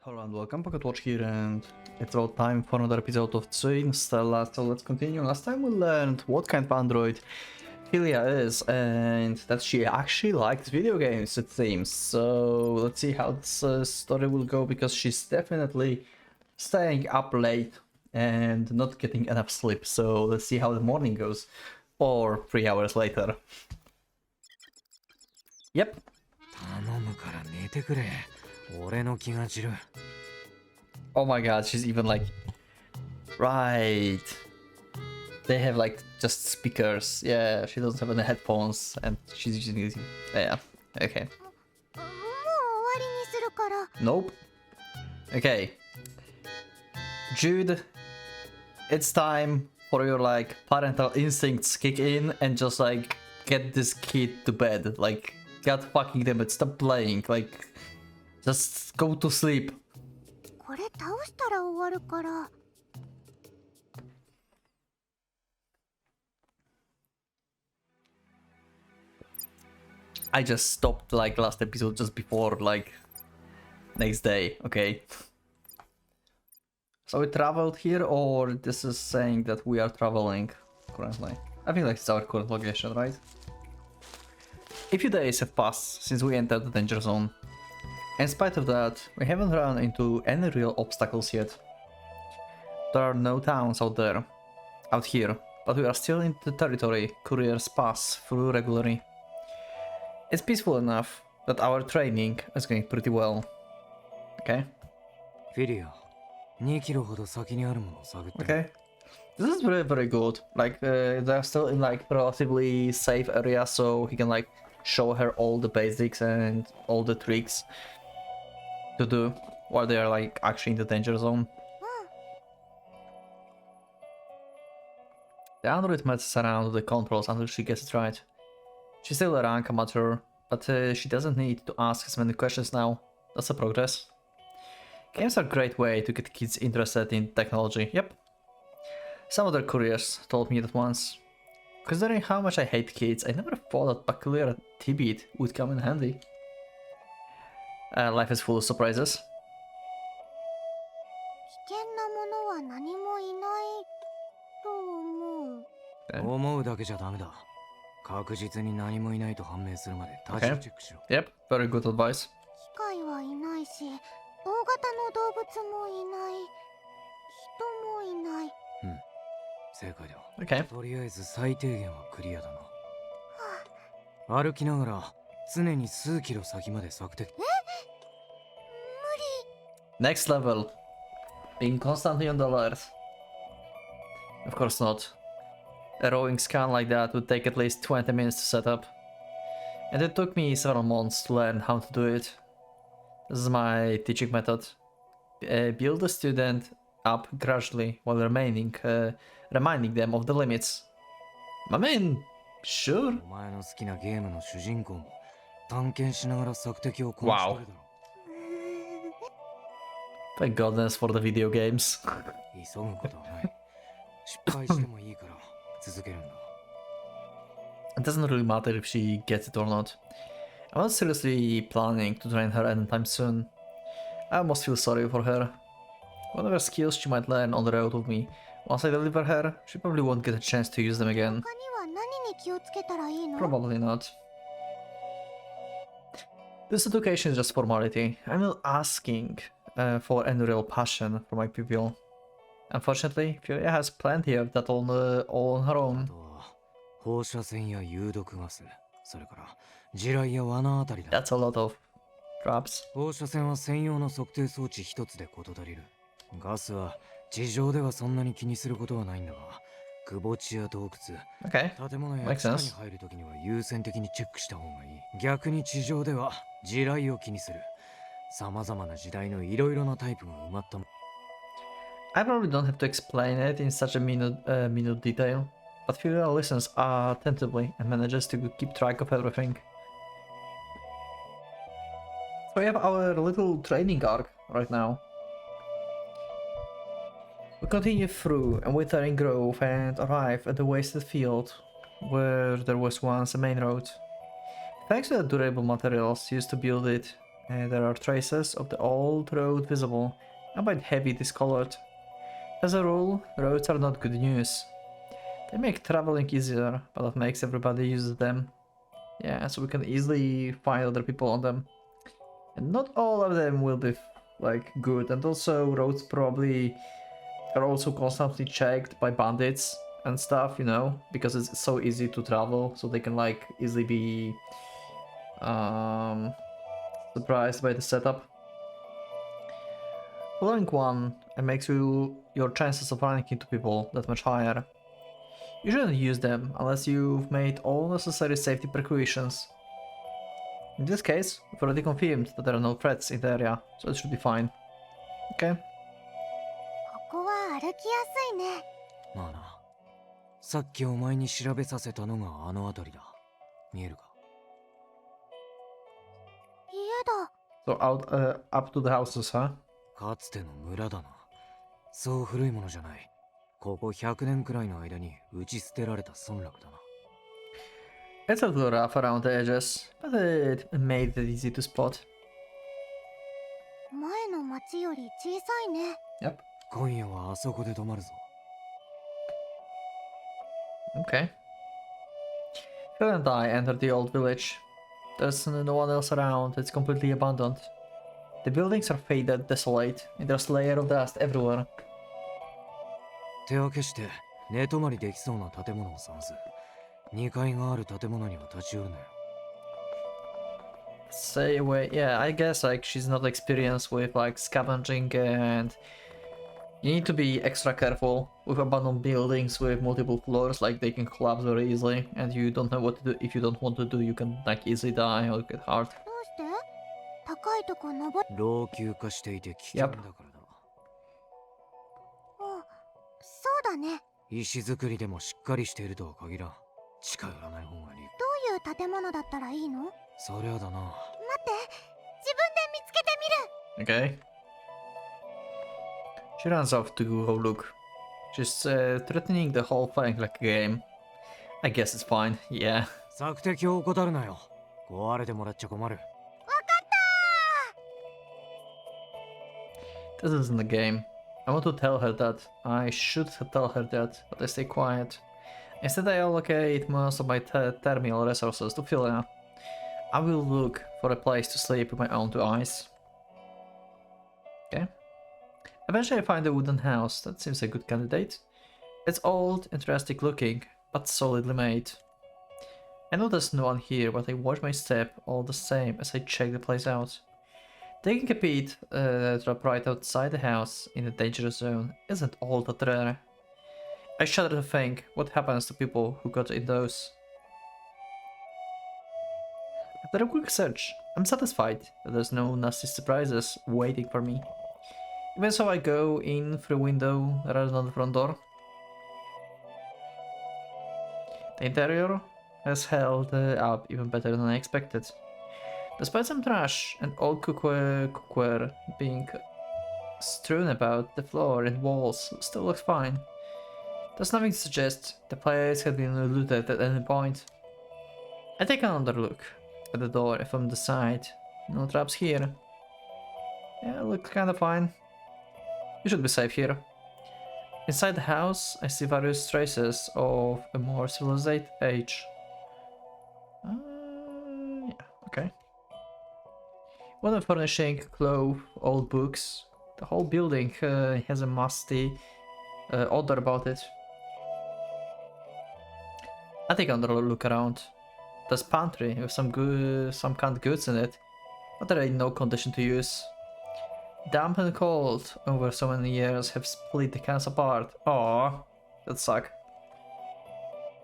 Hello and welcome, PocketWatch here, and it's about time for another episode of Tsui in Stella, so let's continue. Last time we learned what kind of android Philia is, and that she actually likes video games, it seems. So let's see how this story will go, because she's definitely staying up late and not getting enough sleep. So let's see how the morning goes, or 3 hours later. Yep. Oh my god, she's even like... Right. They have like just speakers. Yeah, she doesn't have any headphones and she's using... Yeah, okay. Nope. Okay. Jude, it's time for your like parental instincts kick in and just like get this kid to bed. Like, god fucking damn it, stop playing. Like, just go to sleep. I just stopped like last episode just before like next day, okay? So we traveled here, or this is saying that we are traveling currently? I think like it's our current location, right? A few days have passed since we entered the danger zone. In spite of that, we haven't run into any real obstacles yet. There are no towns out here, but we are still in the territory couriers pass through regularly. It's peaceful enough that our training is going pretty well. Okay. Okay. This is very, very good. Like, they're still in like relatively safe area, so he can like show her all the basics and all the tricks to do while they are like actually in the danger zone. The android messes around with the controls until she gets it right. She's still a rank amateur, but she doesn't need to ask as many questions now. That's a progress. Games are a great way to get kids interested in technology, yep. Some other couriers told me that once. Considering how much I hate kids, I never thought that peculiar tidbit would come in handy. Life is full of surprises. Okay. Yep, very good advice. Okay. Next level. Being constantly on the alert. Of course not. A rowing scan like that would take at least 20 minutes to set up. And it took me several months to learn how to do it. This is my teaching method. Build the student up gradually while reminding them of the limits. I mean, sure. Wow. Thank goodness for the video games. It doesn't really matter if she gets it or not. I'm not seriously planning to train her anytime soon. I almost feel sorry for her. Whatever skills she might learn on the road with me, once I deliver her, she probably won't get a chance to use them again. Probably not. This education is just formality. I'm not asking for any real passion for my pupil. Unfortunately, Philia has plenty of that all on her own. That's a lot of traps. Okay, makes sense. I probably don't have to explain it in such a minute detail, but Philia listens attentively and manages to keep track of everything. So we have our little training arc right now. We continue through a withering grove and arrive at the wasted field, where there was once a main road. Thanks to the durable materials used to build it, There are traces of the old road visible, albeit heavy discolored. As a rule, roads are not good news. They make traveling easier, but that makes everybody use them. Yeah, so we can easily find other people on them. And not all of them will be like good, and also roads probably are also constantly checked by bandits and stuff, you know, because it's so easy to travel, so they can like easily be surprised by the setup. Following one, it makes your chances of running into people that much higher. You shouldn't use them unless you've made all necessary safety precautions. In this case, we've already confirmed that there are no threats in the area, so it should be fine. Okay. ここは歩きやすいね。まあな。さっきお前に調べさせたのがあの辺りだ。見えるか？家だ。 So out, up to the houses, huh? かつての村だな。そう古いものじゃない。ここ100年くらいの間に打ち捨てられた村落だな。It's a little rough around the edges, but it made it easy to spot. 前の町より小さいね。Yep. 今夜はあそこで泊まるぞ。Okay. Phil and I entered the old village. There's no one else around, it's completely abandoned. The buildings are faded, desolate, and there's a layer of dust everywhere. 手分けして寝泊まりできそうな建物を探す。2階がある建物には立ち寄るなよ。Say away, yeah, I guess like she's not experienced with like scavenging, and you need to be extra careful with abandoned buildings with multiple floors, like they can collapse very easily, and you don't know what to do. If you don't want to do, you can like easily die or get hurt. どうして高いとこ登っ老朽化していて危険だからだ。そうだね。石造りでもしっかりしているとは限らん。近寄らない方がいい。どういう建物だったらいいの？待って、そりゃだな。自分で見つけてみる。 Okay. She runs off to go look. She's threatening the whole thing like a game. I guess it's fine, yeah. 索敵を怠るなよ。壊れてもらっちゃ困る。This isn't a game. I want to tell her that. I should tell her that, but I stay quiet. Instead, I allocate most of my thermal resources to Philia. I will look for a place to sleep with my own two eyes. Okay. Eventually, I find a wooden house. That seems a good candidate. It's old and rustic looking, but solidly made. I know there's no one here, but I watch my step all the same as I check the place out. Taking a peek right outside the house in a dangerous zone isn't all that rare. I shudder to think what happens to people who got indoors. After a quick search, I'm satisfied that there's no nasty surprises waiting for me. Even so, I go in through a window rather than the front door. The interior has held up even better than I expected. Despite some trash and old cookware being strewn about the floor and walls, still looks fine. There's nothing to suggest the place had been looted at any point. I take another look at the door from the side. No traps here. Yeah, looks kinda fine. You should be safe here. Inside the house, I see various traces of a more civilized age. Yeah, okay. Modern furnishing, clothes, old books. The whole building has a musty odor about it. I take another look around. There's pantry with some canned goods in it, but they're in no condition to use. Damp and cold over so many years have split the cans apart. Aww, that suck.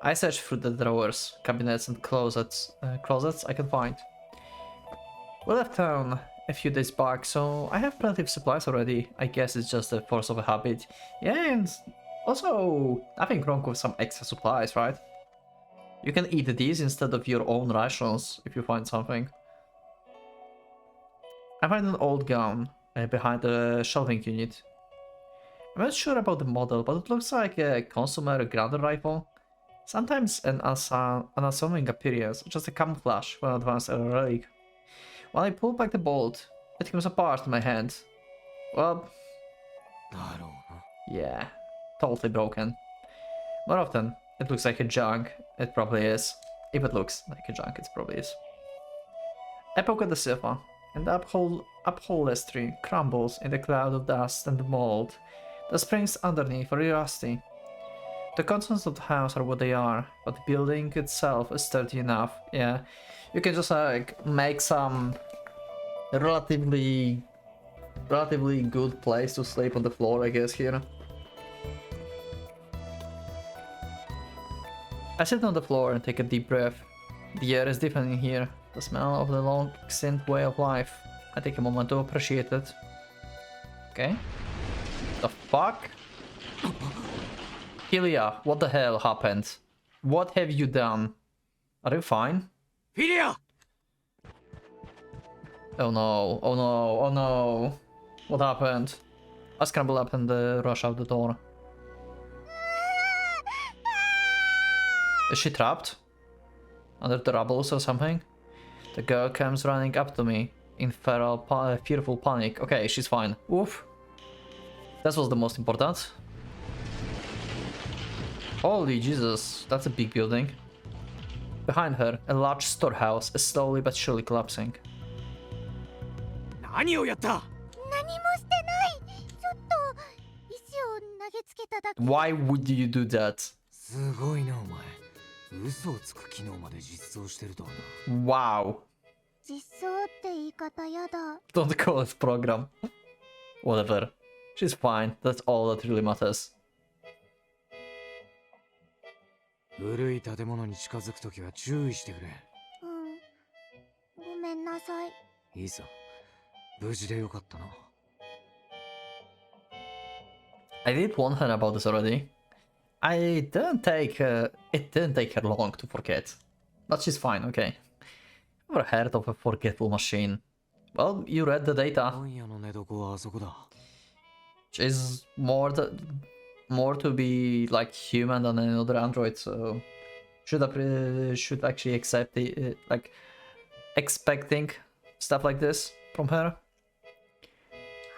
I search through the drawers, cabinets and closets I can find. We left town a few days back, so I have plenty of supplies already. I guess it's just a force of a habit. Yeah, and also nothing wrong with some extra supplies, right? You can eat these instead of your own rations if you find something. I find an old gun behind the shelving unit. I'm not sure about the model, but it looks like a consumer grounded rifle. Sometimes an unassuming appearance, just a camouflage for an advanced relic. When I pull back the bolt, it comes apart in my hand. Well, だろうな。 yeah, totally broken. More often, it looks like a junk. It probably is. If it looks like a junk, it probably is. I poke at the sofa, and the upholstery crumbles in the cloud of dust and mold. The springs underneath are rusty. The contents of the house are what they are, but the building itself is sturdy enough. Yeah, you can just like make some relatively good place to sleep on the floor, I guess, here. I sit on the floor and take a deep breath. The air is different in here. The smell of the long extinct way of life. I take a moment to appreciate it. Okay. The fuck? Ilya, what the hell happened? What have you done? Are you fine? フィリア Oh no, oh no, oh no. What happened? I scramble up and rush out the door. Is she trapped? Under the rubble or something? The girl comes running up to me in fearful panic. Okay, she's fine. Oof. That was the most important. Holy Jesus, that's a big building. Behind her, a large storehouse is slowly but surely collapsing. 何をやった 何もしてない。ちょっと石を投げつけただけ。 Why would you do that? すごいなお前。嘘をつく機能まで実装してるとはな。 Wow. 実装って言い方やだ。 Don't call it program. Whatever. She's fine. That's all that really matters. 古い建物に近づくときは注意してくれ。うん。ごめんなさい。いいさ。無事でよかったな。I did warn her about this already. It didn't take her long to forget. But she's fine, okay. Never heard of a forgetful machine. Well, you read the data. 今夜の寝床はあそこだ。 She's more to be like human than another android, so should actually accept the like expecting stuff like this from her.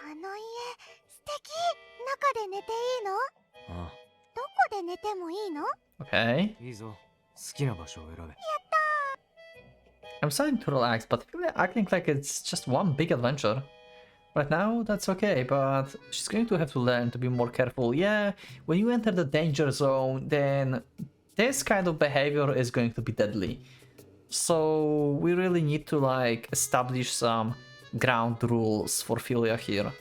あの家素敵。中で寝ていいの？あどこで寝てもいいの？ Okay. あ、いいぞ。好きな場所を選べ。 I'm starting to relax, but really acting like it's just one big adventure. Right now, that's okay, but she's going to have to learn to be more careful. Yeah, when you enter the danger zone, then this kind of behavior is going to be deadly. So we really need to like establish some ground rules for Philia here.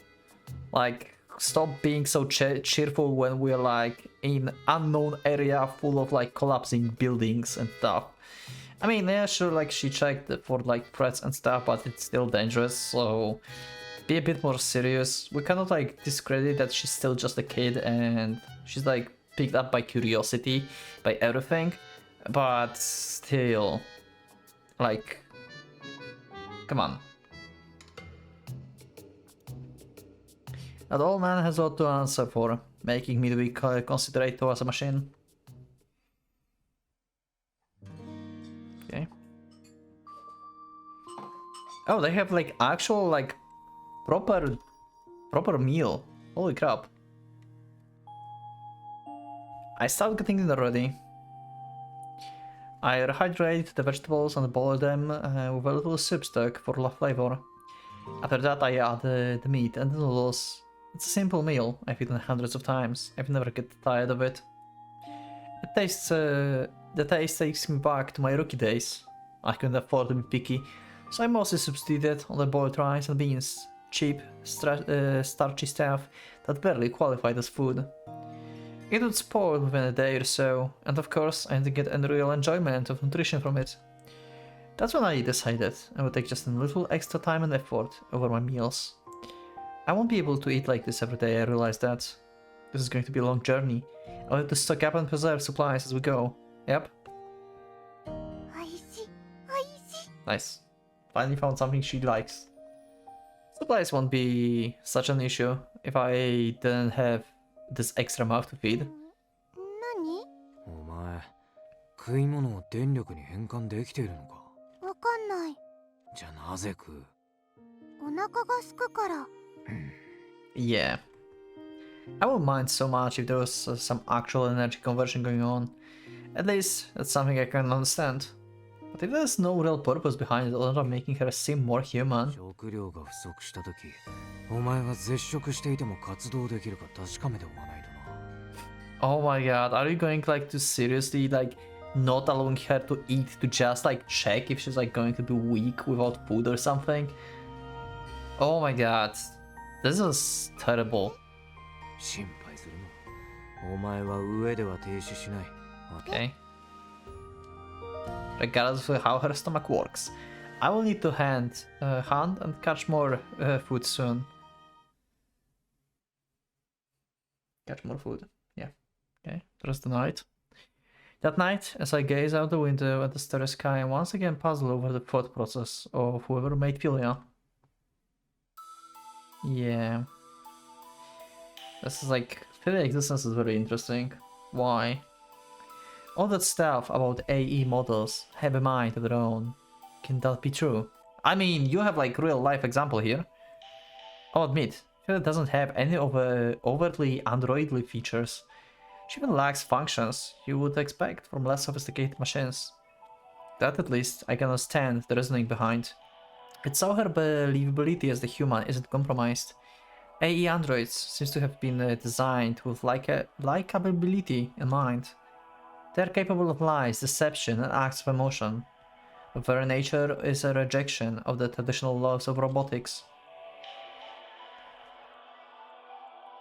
Like, stop being so cheerful when we're like in unknown area full of like collapsing buildings and stuff. I mean, yeah, sure, like she checked for like threats and stuff, but it's still dangerous, so be a bit more serious. We cannot like discredit that she's still just a kid and she's like picked up by curiosity, by everything, but still, like, come on. That old man has a lot to answer for, making me to be considerate towards a machine. Okay. Oh, they have like actual like proper meal. Holy crap. I start getting dinner ready. I rehydrate the vegetables and boil them with a little soup stock for flavor. After that I add the meat and the noodles. It's a simple meal. I've eaten hundreds of times. I've never get tired of it. The taste takes me back to my rookie days. I couldn't afford to be picky, so I mostly substituted on the boiled rice and beans, cheap, starchy stuff that barely qualified as food. It would spoil within a day or so, and of course I didn't get any real enjoyment of nutrition from it. That's when I decided I would take just a little extra time and effort over my meals. I won't be able to eat like this every day, I realized that. This is going to be a long journey. I'll have to stock up and preserve supplies as we go. Yep. Nice. Finally found something she likes. Supplies won't be such an issue if I didn't have this extra mouth to feed. 何？お前、食い物を電力に変換できているのか？わかんない。じゃあなぜ食う？お腹が空くから。 Yeah. I wouldn't mind so much if there was some actual energy conversion going on. At least, that's something I can understand. But if there's no real purpose behind it other than making her seem more human... 食料が不足した時、お前が絶食していても活動できるか確かめておかないとな。Oh my god, are you going like to seriously like not allowing her to eat to just like check if she's like going to be weak without food or something? Oh my god, this is terrible. 心配するな。お前は上では停止しない。Okay. Regardless of how her stomach works, I will need to hunt and catch more food soon. Catch more food. Yeah. Okay. There's the night. That night, as I gaze out the window at the starry sky, I once again puzzle over the thought process of whoever made Philia. Yeah. This is like, Philia existence is very interesting. Why? All that stuff about AE models have a mind of their own. Can that be true? I mean, you have like real life example here. I'll admit, Philia doesn't have any overtly androidly features. She even lacks functions you would expect from less sophisticated machines. That at least I can understand the reasoning behind. It's so her believability as the human isn't compromised. AE androids seems to have been designed with likability in mind. They are capable of lies, deception, and acts of emotion. But their nature is a rejection of the traditional laws of robotics.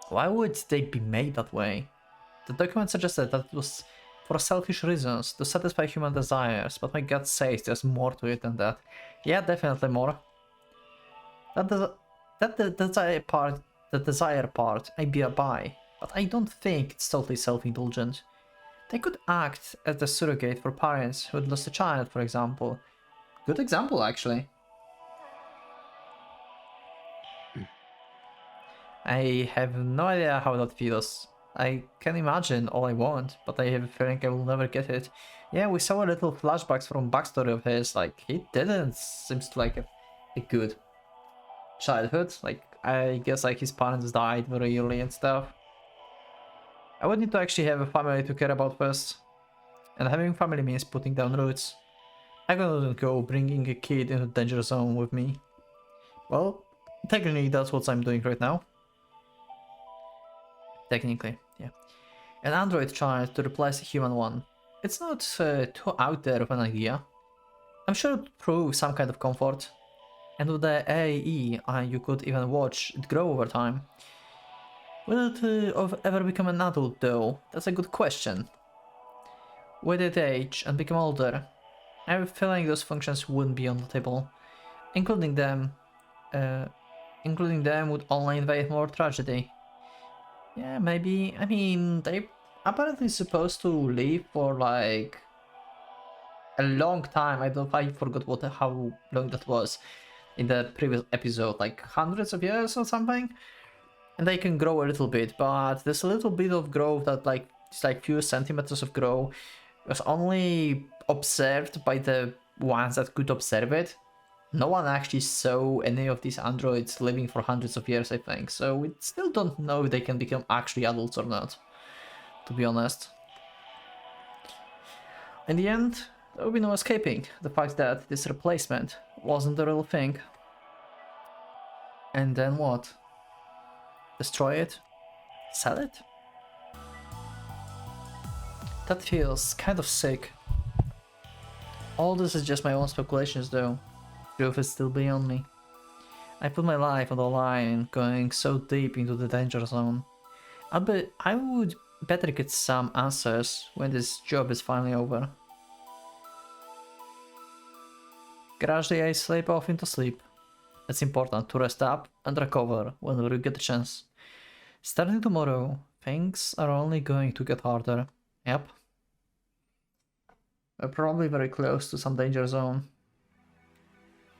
Why would they be made that way? The document suggested that it was for selfish reasons, to satisfy human desires, but my gut says there's more to it than that. Yeah, definitely more. The desire part, I be a buy, but I don't think it's totally self-indulgent. They could act as the surrogate for parents who had lost a child, for example. Good example, actually. I have no idea how that feels. I can imagine all I want, but I have a feeling I will never get it. Yeah, we saw a little flashbacks from backstory of his, like, he didn't seems to like a good childhood. Like, I guess like his parents died very early and stuff. I would need to actually have a family to care about first. And having family means putting down roots. I couldn't go bringing a kid into the danger zone with me. Well, technically that's what I'm doing right now. Technically, yeah. An android child to replace a human one. It's not too out there of an idea. I'm sure it would prove some kind of comfort. And with the AE, you could even watch it grow over time. Will it ever become an adult though? That's a good question. With it age and become older, I have a feeling those functions wouldn't be on the table. Including them would only invite more tragedy. Yeah, maybe. I mean, they apparently supposed to live for like a long time. I forgot how long that was in the previous episode, like hundreds of years or something. And they can grow a little bit, but there's a little bit of growth that like it's like few centimeters of growth was only observed by the ones that could observe it. No one actually saw any of these androids living for hundreds of years, I think, so we still don't know if they can become actually adults or not, to be honest. In the end, there will be no escaping the fact that this replacement wasn't the real thing. And then what? Destroy it? Sell it? That feels kind of sick. All this is just my own speculations though. Truth is still beyond me. I put my life on the line going so deep into the danger zone. I would better get some answers when this job is finally over. Gradually I slip off into sleep. It's important to rest up and recover whenever you get the chance. Starting tomorrow, things are only going to get harder. Yep. We're probably very close to some danger zone.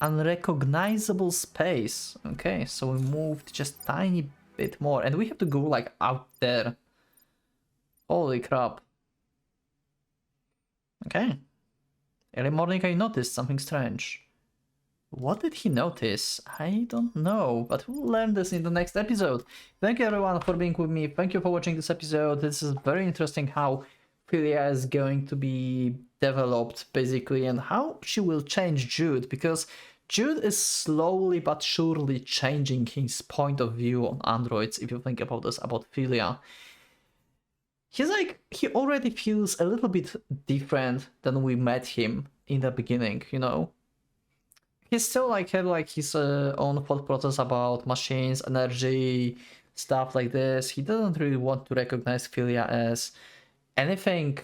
Unrecognizable space. Okay, so we moved just a tiny bit more. And we have to go like out there. Holy crap. Okay. Early morning I noticed something strange. What did he notice? I don't know, but we'll learn this in the next episode. Thank you everyone for being with me. Thank you for watching this episode. This is very interesting how Philia is going to be developed basically and how she will change Jude, because Jude is slowly but surely changing his point of view on androids. If you think about this, about Philia, he's like, he already feels a little bit different than we met him in the beginning, you know. He still like have like his own thought process about machines, energy, stuff like this. He doesn't really want to recognize Philia as anything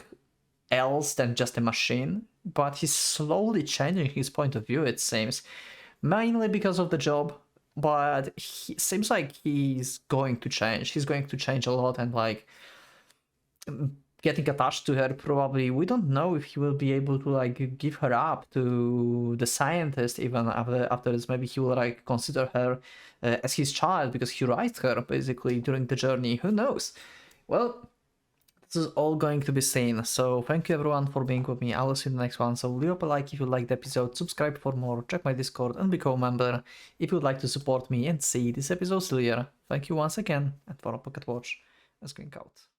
else than just a machine, but he's slowly changing his point of view, it seems, mainly because of the job, but he seems like he's going to change. He's going to change a lot, and like getting attached to her, probably. We don't know if he will be able to like give her up to the scientist even after this. Maybe he will like consider her as his child because he raised her basically during the journey. Who knows? Well, this is all going to be seen. So thank you everyone for being with me. I will see you in the next one. So leave up a like if you liked the episode, subscribe for more, check my Discord and become a member if you would like to support me and see this episode earlier. Thank you once again, and for a Pocket Watch, let's going out.